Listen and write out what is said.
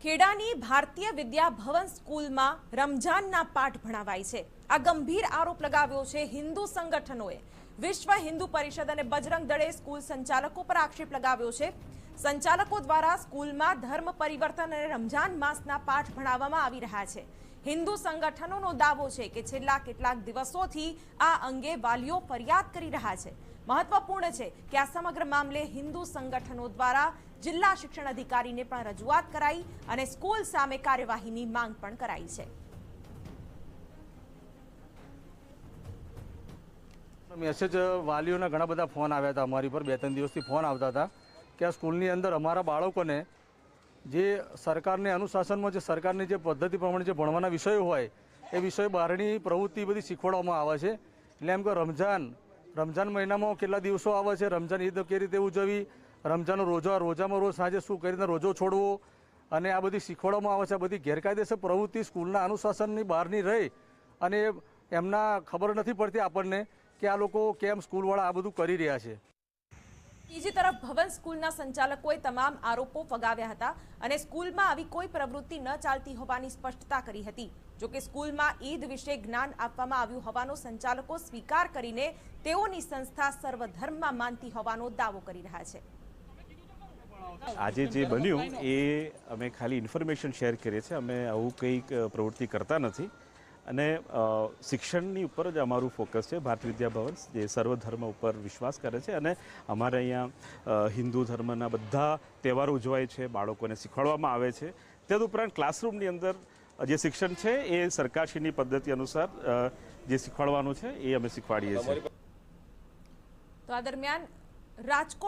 ખેડાની ભારતીય વિદ્યા ભવન સ્કૂલમાં રમઝાનના પાઠ ભણાવાય છે। આ ગંભીર આરોપ લગાવ્યો છે હિન્દુ સંગઠનોએ। વિશ્વ હિન્દુ પરિષદ અને બજરંગ દળે સ્કૂલ સંચાલકો પર આક્ષેપ લગાવ્યો છે। સંચાલકો દ્વારા સ્કૂલમાં ધર્મ પરિવર્તન અને રમઝાન માસના પાઠ ભણાવવામાં આવી રહ્યા છે। હિન્દુ સંગઠનોનો દાવો છે કે છેલ્લા કેટલાક દિવસોથી આ અંગે વાલીઓ ફરિયાદ કરી રહ્યા છે। મહત્વપૂર્ણ છે કે આ સમગ્ર મામલે હિન્દુ સંગઠનો દ્વારા જિલ્લા શિક્ષણ અધિકારીને પણ રજૂઆત કરાઈ અને સ્કૂલ સામે કાર્યવાહીની માંગ પણ કરાઈ છે। મેસેજ વાલીઓના ઘણા બધા ફોન આવ્યા હતા અમારી પર 2-3 દિવસથી ફોન આવતા હતા કે આ સ્કૂલની અંદર અમારા બાળકોને જે સરકારને અનુશાસનમાં જે સરકારની જે પદ્ધતિ પ્રમાણે જે ભણવાના વિષયો હોય એ વિષય બહારની પ્રવૃત્તિ બધી શીખવાડવામાં આવે છે। એટલે એમ કે રમઝાન મહિનામાં કેટલા દિવસો આવે છે, રમઝાન ઈદ કઈ રીતે ઉજવવી, રમઝાનનો રોજામાં રોજ સાંજે શું કરીને રોજો છોડવો અને આ બધી શીખવાડવામાં આવે છે। આ બધી ગેરકાયદેસર પ્રવૃત્તિ સ્કૂલના અનુશાસનની બહારની રહી અને એમના ખબર નથી પડતી આપણને કે આ લોકો કેમ સ્કૂલવાળા આ બધું કરી રહ્યા છે। બીજી તરફ ભવન સ્કૂલના સંચાલકોએ તમામ આરોપો ફગાવ્યા હતા અને સ્કૂલમાં આવી કોઈ પ્રવૃત્તિ ન ચાલતી હોવાની સ્પષ્ટતા કરી હતી। જો કે સ્કૂલમાં ઈદ વિશે જ્ઞાન આપવામાં આવ્યું હોવાનો સંચાલકો સ્વીકાર કરીને તેઓની સંસ્થા સર્વધર્મમાં માનતી હોવાનો દાવો કરી રહ્યા છે। આજે જે બન્યું એ અમે ખાલી ઇન્ફોર્મેશન શેર કરીએ છીએ, અમે આવું કંઈક પ્રવૃત્તિ કરતા નથી અને શિક્ષણની ઉપર જ અમારું ફોકસ છે। ભારતીય વિદ્યા ભવન જે સર્વધર્મ ઉપર વિશ્વાસ કરે છે અને અમારે અહીંયા હિન્દુ ધર્મના બધા તહેવારો ઉજવાય છે, બાળકોને શીખવાડવામાં આવે છે। તદુપરાંત ક્લાસરૂમની અંદર જે શિક્ષણ છે એ સરકારશ્રીની પદ્ધતિ અનુસાર જે શીખવાડવાનું છે એ અમે શીખવાડીએ છીએ। તો આ દરમિયાન રાજકોટ